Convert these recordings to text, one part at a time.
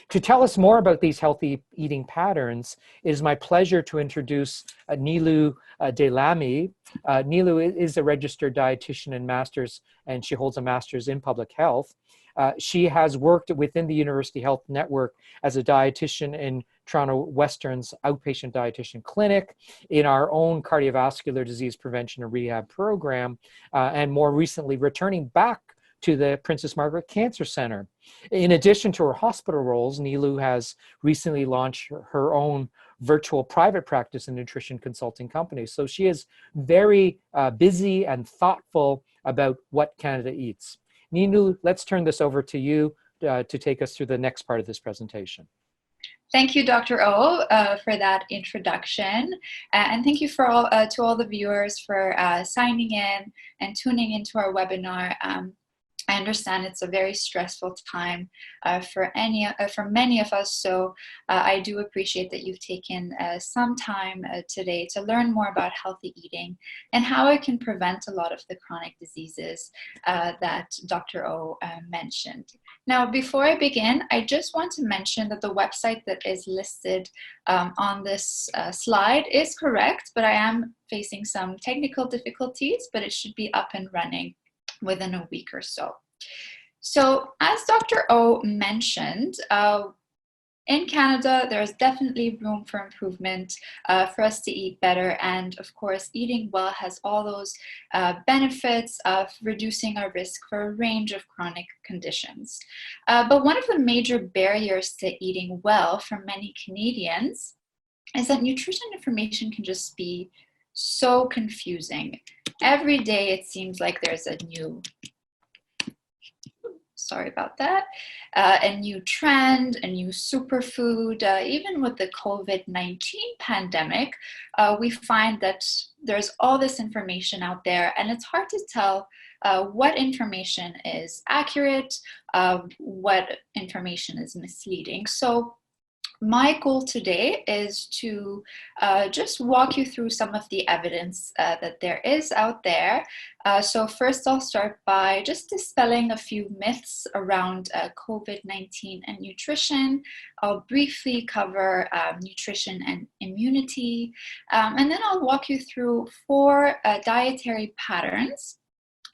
To tell us more about these healthy eating patterns, it is my pleasure to introduce Nilou Deilami. Nilou is a registered dietitian and and she holds a master's in public health. She has worked within the University Health Network as a dietitian in Toronto Western's outpatient dietitian clinic, in our own cardiovascular disease prevention and rehab program, and more recently returning back to the Princess Margaret Cancer Center. In addition to her hospital roles, Nilou has recently launched her own virtual private practice and nutrition consulting company. So she is very busy and thoughtful about what Canada eats. Nilou, let's turn this over to you to take us through the next part of this presentation. Thank you, Dr. O, for that introduction. And thank you to all the viewers for signing in and tuning into our webinar. I understand it's a very stressful time for many of us, so I do appreciate that you've taken some time today to learn more about healthy eating and how it can prevent a lot of the chronic diseases that Dr. O mentioned. Now, before I begin, I just want to mention that the website that is listed on this slide is correct, but I am facing some technical difficulties, but it should be up and running within a week or so. So as Dr. O mentioned, in Canada, there's definitely room for improvement for us to eat better. And of course, eating well has all those benefits of reducing our risk for a range of chronic conditions. But one of the major barriers to eating well for many Canadians is that nutrition information can just be so confusing. Every day, it seems like there's a new a new trend, a new superfood. Even with the COVID-19 pandemic, we find that there's all this information out there, and it's hard to tell what information is accurate, what information is misleading. So my goal today is to just walk you through some of the evidence that there is out there. So first I'll start by just dispelling a few myths around COVID-19 and nutrition. I'll briefly cover nutrition and immunity, and then I'll walk you through 4 dietary patterns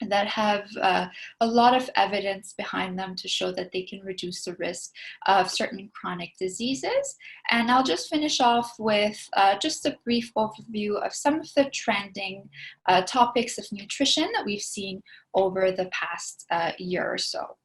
that have a lot of evidence behind them to show that they can reduce the risk of certain chronic diseases. And I'll just finish off with just a brief overview of some of the trending topics of nutrition that we've seen over the past year or so.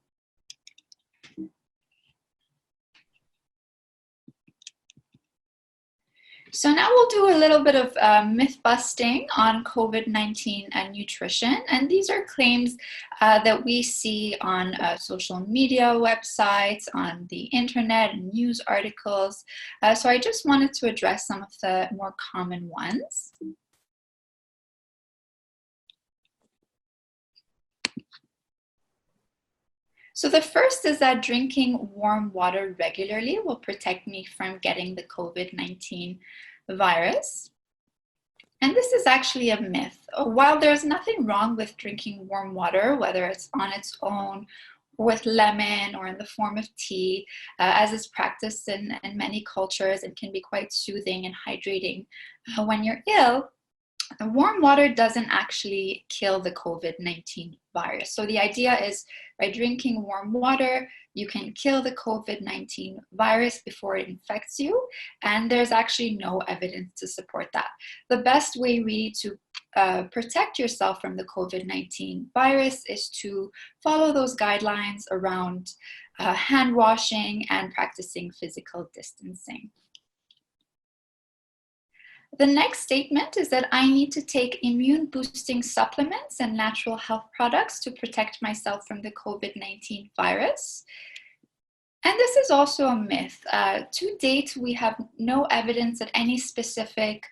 So now we'll do a little bit of myth busting on COVID-19 and nutrition. And these are claims that we see on social media websites, on the internet, and news articles. So I just wanted to address some of the more common ones. So the first is that drinking warm water regularly will protect me from getting the COVID-19 virus. And this is actually a myth. While there's nothing wrong with drinking warm water, whether it's on its own, with lemon, or in the form of tea, as is practiced in many cultures and can be quite soothing and hydrating when you're ill, warm water doesn't actually kill the COVID-19 virus. So the idea is by drinking warm water, you can kill the COVID-19 virus before it infects you, and there's actually no evidence to support that. The best way really to protect yourself from the COVID-19 virus is to follow those guidelines around hand washing and practicing physical distancing. The next statement is that I need to take immune boosting supplements and natural health products to protect myself from the COVID-19 virus. And this is also a myth. To date, we have no evidence that any specific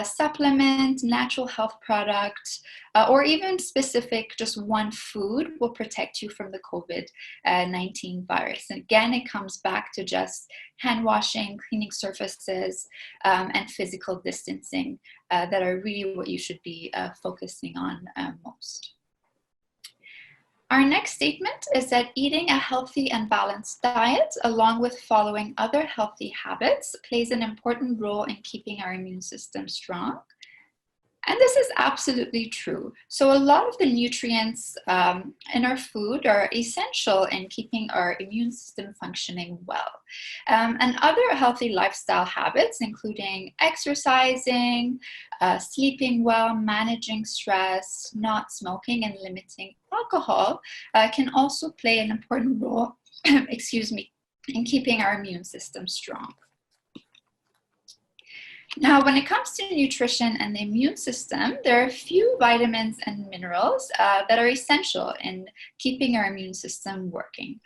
supplement, natural health product, or even specific just one food will protect you from the COVID-19 virus. And again, it comes back to just hand washing, cleaning surfaces, and physical distancing that are really what you should be focusing on most. Our next statement is that eating a healthy and balanced diet, along with following other healthy habits, plays an important role in keeping our immune system strong. And this is absolutely true. So a lot of the nutrients in our food are essential in keeping our immune system functioning well. And other healthy lifestyle habits, including exercising, sleeping well, managing stress, not smoking, and limiting alcohol, can also play an important role, excuse me, in keeping our immune system strong. Now, when it comes to nutrition and the immune system, there are a few vitamins and minerals that are essential in keeping our immune system working.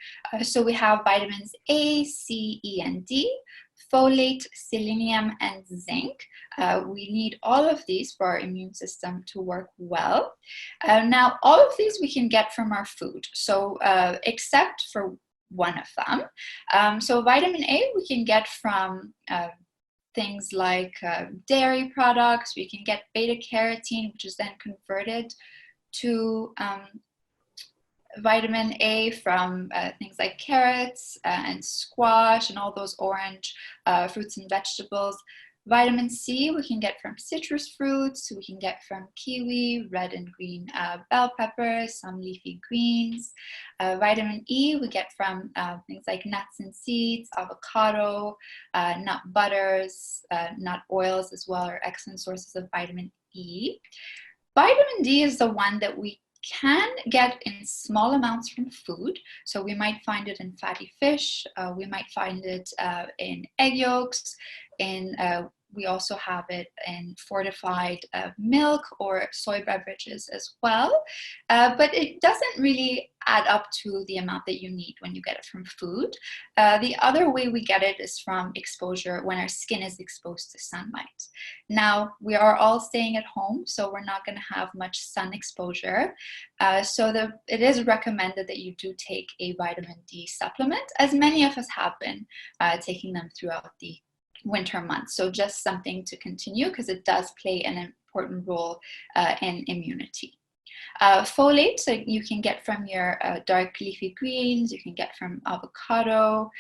So we have vitamins A, C, E, and D, folate, selenium, and zinc. We need all of these for our immune system to work well. Now, all of these we can get from our food, so except for one of them. So vitamin A we can get from things like dairy products. We can get beta carotene, which is then converted to vitamin A from things like carrots and squash and all those orange fruits and vegetables. Vitamin C we can get from citrus fruits, we can get from kiwi, red and green bell peppers, some leafy greens. Vitamin E we get from things like nuts and seeds, avocado, nut butters, nut oils as well are excellent sources of vitamin E. Vitamin D is the one that we can get in small amounts from food. So we might find it in fatty fish, we might find it in egg yolks, we also have it in fortified milk or soy beverages as well. But it doesn't really add up to the amount that you need when you get it from food. The other way we get it is from exposure when our skin is exposed to sunlight. Now, we are all staying at home, so we're not going to have much sun exposure. It is recommended that you do take a vitamin D supplement, as many of us have been taking them throughout the winter months. So just something to continue because it does play an important role in immunity. Folate, so you can get from your dark leafy greens, you can get from avocado.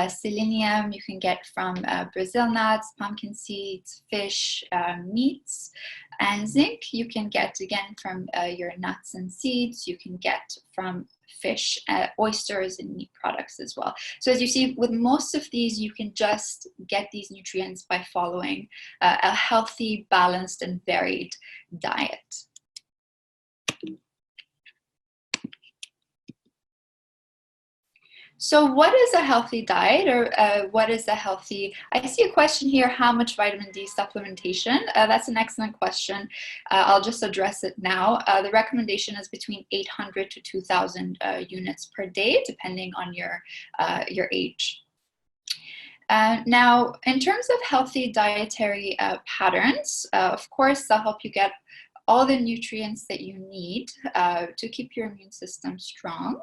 Selenium, you can get from Brazil nuts, pumpkin seeds, fish, meats. And zinc, you can get again from your nuts and seeds. You can get from fish, oysters, and meat products as well. So as you see, with most of these, you can just get these nutrients by following a healthy, balanced, and varied diet. So what is a healthy diet, or what is a healthy, I see a question here, how much vitamin D supplementation? That's an excellent question. I'll just address it now. The recommendation is between 800 to 2,000 units per day, depending on your age. Now, in terms of healthy dietary patterns, of course, they'll help you get all the nutrients that you need to keep your immune system strong.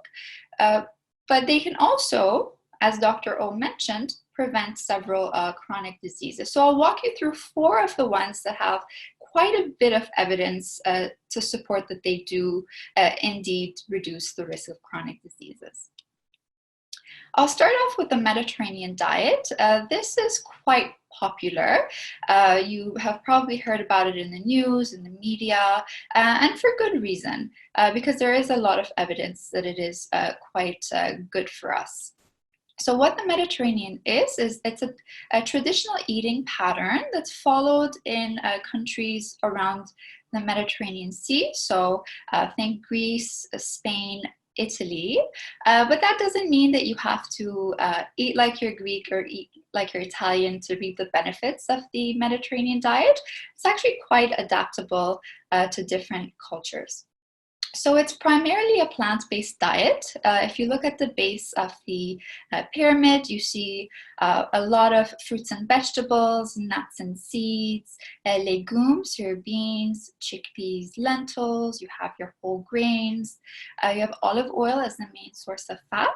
But they can also, as Dr. O mentioned, prevent several chronic diseases. So I'll walk you through 4 of the ones that have quite a bit of evidence to support that they do indeed reduce the risk of chronic diseases. I'll start off with the Mediterranean diet. This is quite popular. You have probably heard about it in the news, in the media, and for good reason, because there is a lot of evidence that it is quite good for us. So what the Mediterranean is it's a traditional eating pattern that's followed in countries around the Mediterranean Sea. So think Greece, Spain, Italy, but that doesn't mean that you have to eat like you're Greek or eat like you're Italian to reap the benefits of the Mediterranean diet. It's actually quite adaptable to different cultures. So it's primarily a plant-based diet. If you look at the base of the pyramid, you see a lot of fruits and vegetables, nuts and seeds, legumes, your beans, chickpeas, lentils, you have your whole grains, you have olive oil as the main source of fat.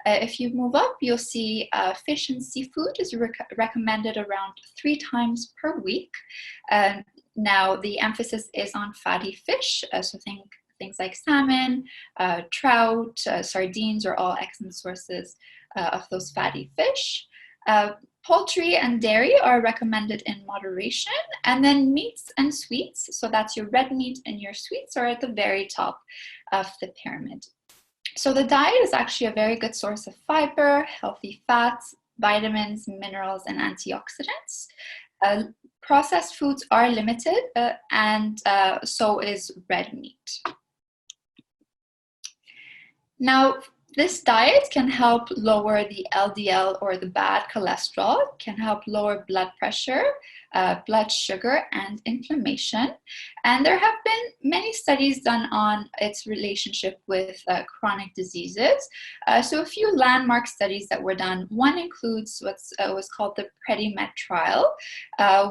If you move up, you'll see fish and seafood is recommended around 3 times per week. Now, the emphasis is on fatty fish, so think things like salmon, trout, sardines are all excellent sources of those fatty fish. Poultry and dairy are recommended in moderation, and then meats and sweets, so that's your red meat and your sweets, are at the very top of the pyramid. So the diet is actually a very good source of fiber, healthy fats, vitamins, minerals, and antioxidants. Processed foods are limited, and so is red meat. Now, this diet can help lower the LDL or the bad cholesterol, can help lower blood pressure, blood sugar, and inflammation. And there have been many studies done on its relationship with chronic diseases. So a few landmark studies that were done. One includes what was called the PREDIMET trial,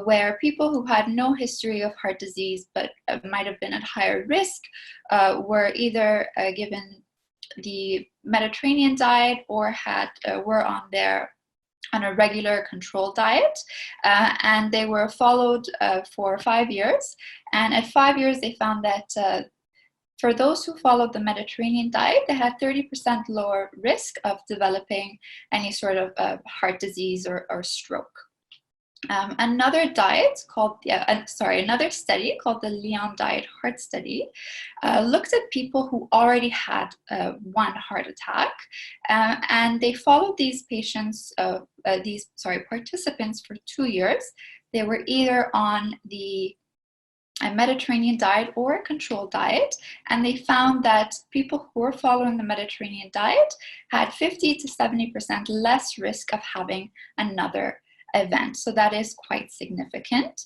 where people who had no history of heart disease but might have been at higher risk were either given the Mediterranean diet or were on a regular control diet, and they were followed for 5 years. And at 5 years, they found that for those who followed the Mediterranean diet, they had 30% lower risk of developing any sort of heart disease or stroke. Another study called the Lyon Diet Heart Study looked at people who already had one heart attack, and they followed these participants for 2 years. They were either on a Mediterranean diet or a control diet, and they found that people who were following the Mediterranean diet had 50 to 70% less risk of having another event. So that is quite significant.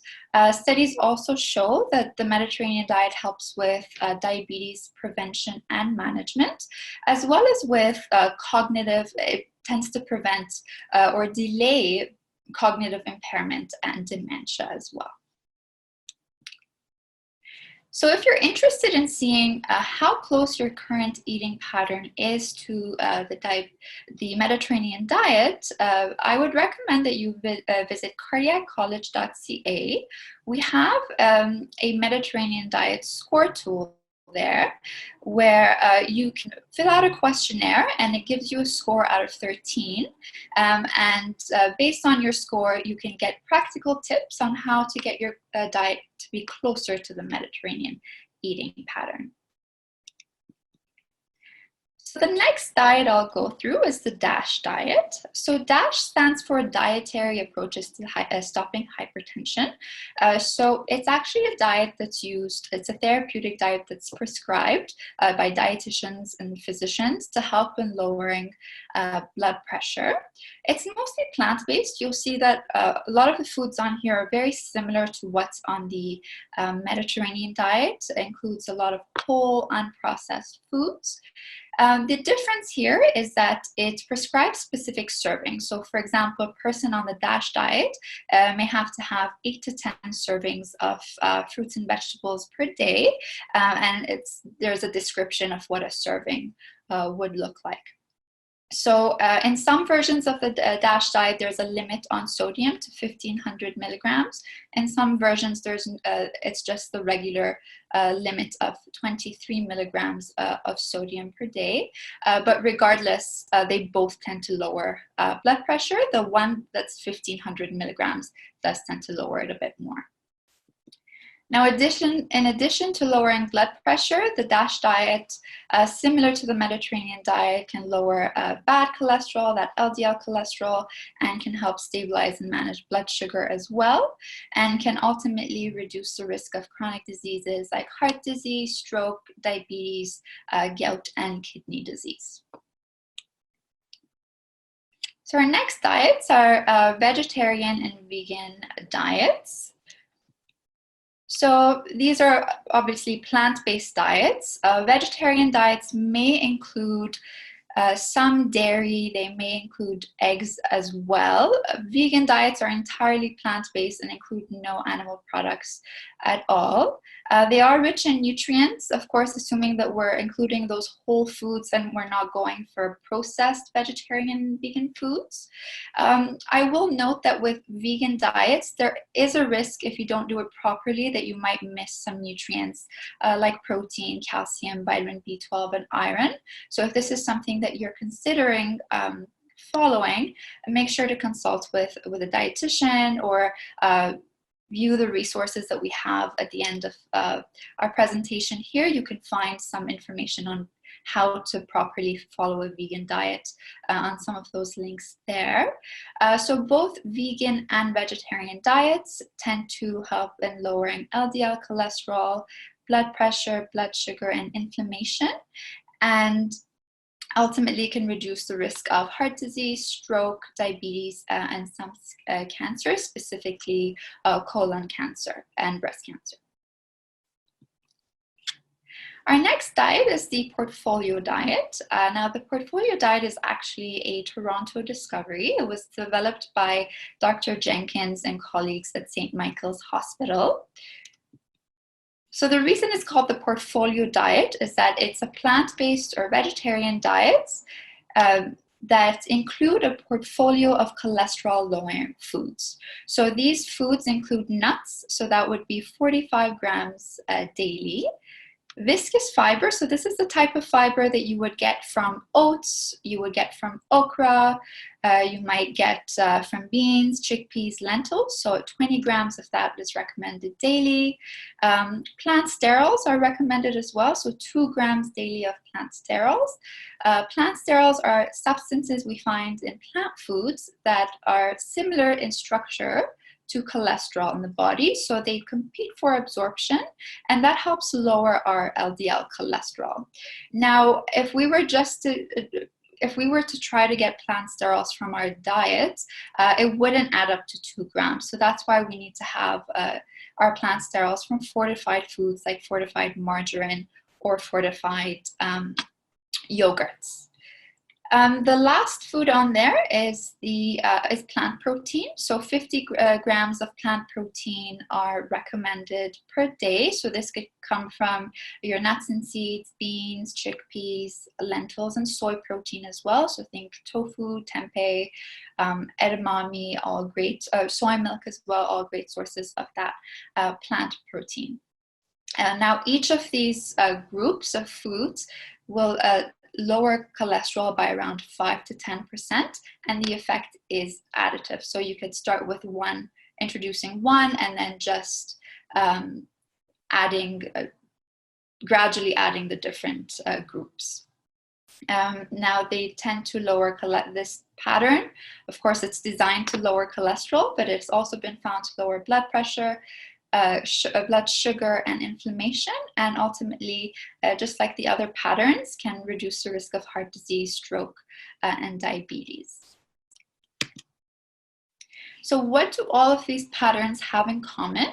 Studies also show that the Mediterranean diet helps with diabetes prevention and management, as well as with cognitive. It tends to prevent or delay cognitive impairment and dementia as well. So if you're interested in seeing how close your current eating pattern is to the Mediterranean diet, I would recommend that you visit cardiaccollege.ca. We have a Mediterranean diet score tool there where you can fill out a questionnaire and it gives you a score out of 13, and based on your score you can get practical tips on how to get your diet to be closer to the Mediterranean eating pattern. So the next diet I'll go through is the DASH diet. So DASH stands for Dietary Approaches to Stopping Hypertension. So it's actually a diet that's used, it's a therapeutic diet that's prescribed by dietitians and physicians to help in lowering blood pressure. It's mostly plant-based. You'll see that a lot of the foods on here are very similar to what's on the Mediterranean diet. It includes a lot of whole, unprocessed foods. The difference here is that it prescribes specific servings. So for example, a person on the DASH diet may have to have 8 to 10 servings of fruits and vegetables per day, and there's a description of what a serving would look like. So in some versions of the DASH diet, there's a limit on sodium to 1,500 milligrams. In some versions, it's just the regular limit of 23 milligrams of sodium per day. But regardless, they both tend to lower blood pressure. The one that's 1,500 milligrams does tend to lower it a bit more. Now, in addition to lowering blood pressure, the DASH diet, similar to the Mediterranean diet, can lower bad cholesterol, that LDL cholesterol, and can help stabilize and manage blood sugar as well, and can ultimately reduce the risk of chronic diseases like heart disease, stroke, diabetes, gout, and kidney disease. So our next diets are vegetarian and vegan diets. So these are obviously plant-based diets. Vegetarian diets may include Some dairy, they may include eggs as well. Vegan diets are entirely plant-based and include no animal products at all. They are rich in nutrients, of course, assuming that we're including those whole foods and we're not going for processed vegetarian and vegan foods. I will note that with vegan diets, there is a risk if you don't do it properly that you might miss some nutrients like protein, calcium, vitamin B12, and iron. So if this is something that you're considering following, make sure to consult with a dietitian or view the resources that we have at the end of our presentation here. You can find some information on how to properly follow a vegan diet on some of those links there. So both vegan and vegetarian diets tend to help in lowering LDL cholesterol, blood pressure, blood sugar, and inflammation, and ultimately can reduce the risk of heart disease, stroke, diabetes, and some cancers, specifically colon cancer and breast cancer. Our next diet is the portfolio diet. Now, the portfolio diet is actually a Toronto discovery. It was developed by Dr. Jenkins and colleagues at St. Michael's Hospital. So the reason it's called the portfolio diet is that it's a plant-based or vegetarian diet that include a portfolio of cholesterol-lowering foods. So these foods include nuts, so that would be 45 grams daily. Viscous fiber, so this is the type of fiber that you would get from oats, you would get from okra, you might get from beans, chickpeas, lentils, so 20 grams of that is recommended daily. Plant sterols are recommended as well, so 2 grams daily of plant sterols. Plant sterols are substances we find in plant foods that are similar in structure to cholesterol in the body, so they compete for absorption, and that helps lower our LDL cholesterol. Now, if we were to try to get plant sterols from our diet, it wouldn't add up to 2 grams. So that's why we need to have our plant sterols from fortified foods like fortified margarine or fortified yogurts. The last food on there is plant protein. So 50 grams of plant protein are recommended per day. So this could come from your nuts and seeds, beans, chickpeas, lentils, and soy protein as well. So think tofu, tempeh, edamame, all great, soy milk as well, all great sources of that plant protein. Now, each of these groups of foods will lower cholesterol by around 5 to 10%, and the effect is additive. So you could start with introducing one, and then just gradually adding the different groups. Now, they tend to lower this pattern. Of course, it's designed to lower cholesterol, but it's also been found to lower blood pressure, blood sugar, and inflammation, and ultimately, just like the other patterns, can reduce the risk of heart disease, stroke, and diabetes. So what do all of these patterns have in common?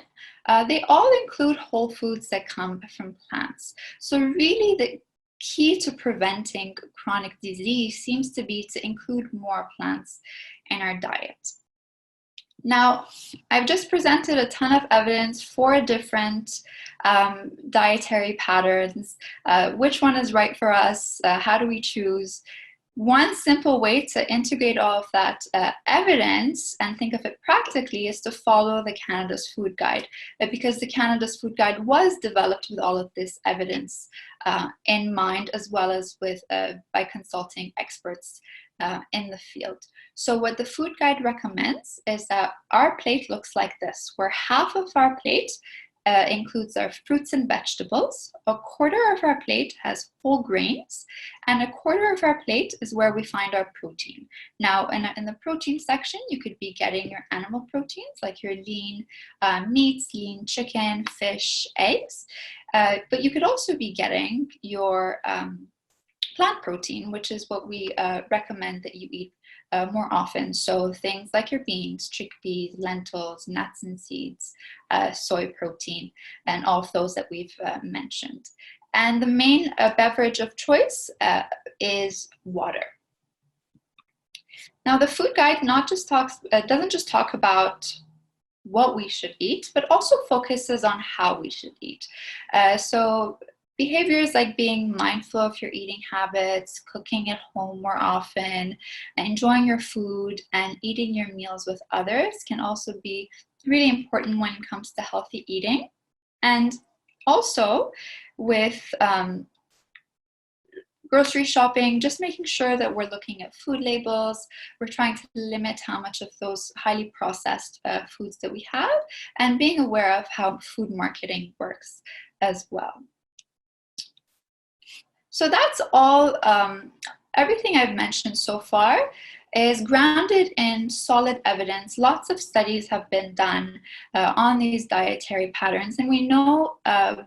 They all include whole foods that come from plants. So really, the key to preventing chronic disease seems to be to include more plants in our diet. Now, I've just presented a ton of evidence for different dietary patterns. Which one is right for us? How do we choose? One simple way to integrate all of that evidence and think of it practically is to follow the Canada's Food Guide, because the Canada's Food Guide was developed with all of this evidence in mind, as well as by consulting experts in the field. So what the Food Guide recommends is that our plate looks like this, where half of our plate includes our fruits and vegetables, a quarter of our plate has whole grains, and a quarter of our plate is where we find our protein. Now, in the protein section, you could be getting your animal proteins, like your lean meats, lean chicken, fish, eggs, but you could also be getting your plant protein, which is what we recommend that you eat more often. So things like your beans, chickpeas, lentils, nuts and seeds, soy protein, and all of those that we've mentioned. And the main beverage of choice is water. Now, the food guide doesn't just talk about what we should eat, but also focuses on how we should eat. So behaviors like being mindful of your eating habits, cooking at home more often, enjoying your food, and eating your meals with others can also be really important when it comes to healthy eating. And also with grocery shopping, just making sure that we're looking at food labels. We're trying to limit how much of those highly processed foods that we have, and being aware of how food marketing works as well. So that's all, everything I've mentioned so far is grounded in solid evidence. Lots of studies have been done on these dietary patterns, and we know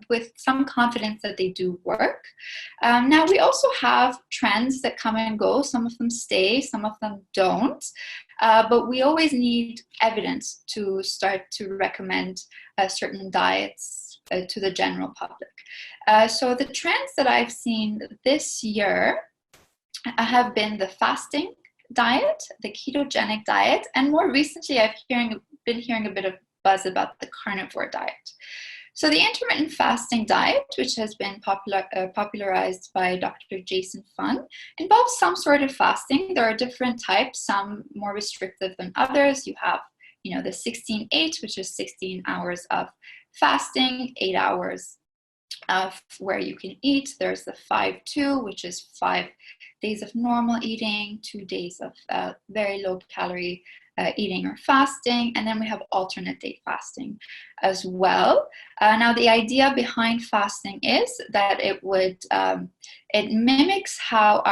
with some confidence that they do work. Now, we also have trends that come and go. Some of them stay, some of them don't, but we always need evidence to start to recommend certain diets to the general public. So the trends that I've seen this year have been the fasting diet, the ketogenic diet, and more recently I've been hearing a bit of buzz about the carnivore diet. So the intermittent fasting diet, which has been popularized by Dr. Jason Fung, involves some sort of fasting. There are different types, some more restrictive than others. You have, the 16-8, which is 16 hours of fasting, 8 hours of where you can eat. There's the 5-2, which is 5 days of normal eating, 2 days of very low calorie eating or fasting, and then we have alternate day fasting as well. Now, the idea behind fasting is that it mimics how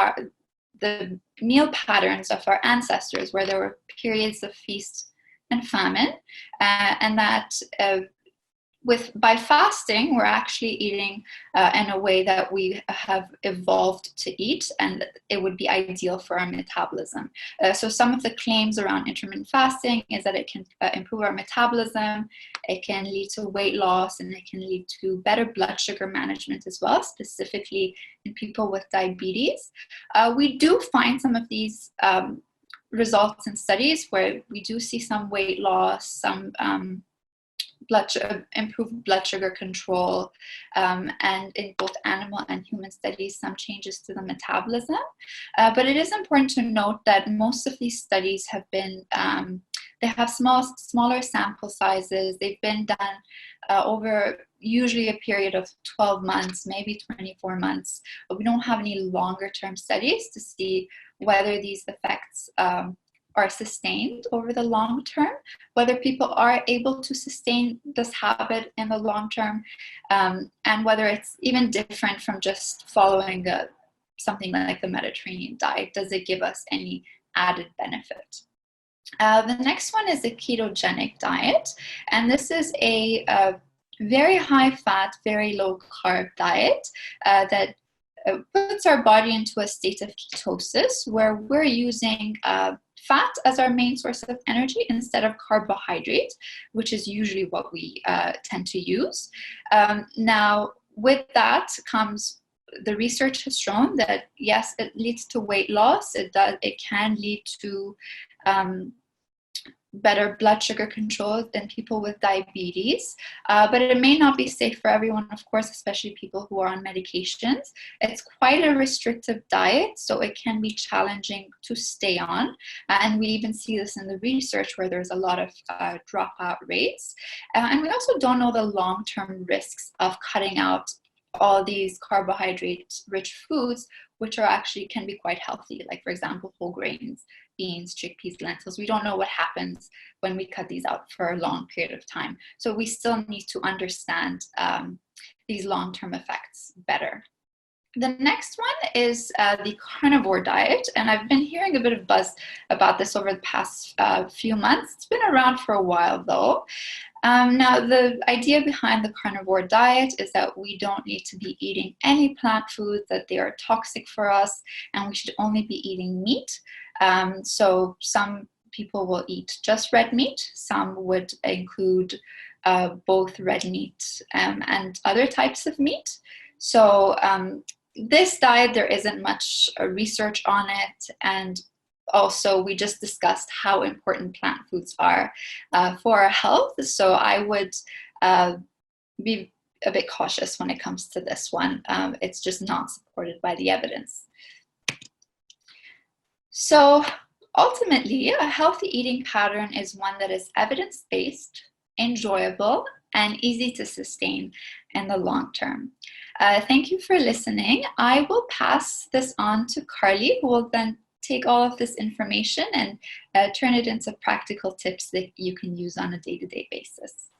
the meal patterns of our ancestors, where there were periods of feast and famine, and that by fasting, we're actually eating in a way that we have evolved to eat, and it would be ideal for our metabolism. So some of the claims around intermittent fasting is that it can improve our metabolism, it can lead to weight loss, and it can lead to better blood sugar management as well, specifically in people with diabetes. We do find some of these results in studies where we do see some weight loss, some improved blood sugar control, and in both animal and human studies, some changes to the metabolism. But it is important to note that most of these studies have been, they have smaller sample sizes. They've been done over usually a period of 12 months, maybe 24 months. But we don't have any longer term studies to see whether these effects are sustained over the long term, whether people are able to sustain this habit in the long term, and whether it's even different from just following something like the Mediterranean diet. Does it give us any added benefit? The next one is the ketogenic diet, and this is a very high fat, very low carb diet that puts our body into a state of ketosis, where we're using fat as our main source of energy instead of carbohydrate, which is usually what we tend to use. Now, with that comes, the research has shown that yes, it leads to weight loss. It can lead to better blood sugar control in people with diabetes, but it may not be safe for everyone, of course, especially people who are on medications. It's quite a restrictive diet, so it can be challenging to stay on, and we even see this in the research where there's a lot of dropout rates, and we also don't know the long-term risks of cutting out all these carbohydrate-rich foods, which are actually can be quite healthy, like, for example, whole grains, beans, chickpeas, lentils. We don't know what happens when we cut these out for a long period of time. So we still need to understand these long-term effects better. The next one is the carnivore diet, and I've been hearing a bit of buzz about this over the past few months. It's been around for a while, though. Now, the idea behind the carnivore diet is that we don't need to be eating any plant foods, that they are toxic for us, and we should only be eating meat. So some people will eat just red meat. Some would include both red meat and other types of meat. So this diet, there isn't much research on it, and also we just discussed how important plant foods are for our health. So I would be a bit cautious when it comes to this one. It's just not supported by the evidence. So ultimately, a healthy eating pattern is one that is evidence-based, enjoyable, and easy to sustain in the long term. Thank you for listening. I will pass this on to Carly, who will then take all of this information and turn it into practical tips that you can use on a day-to-day basis.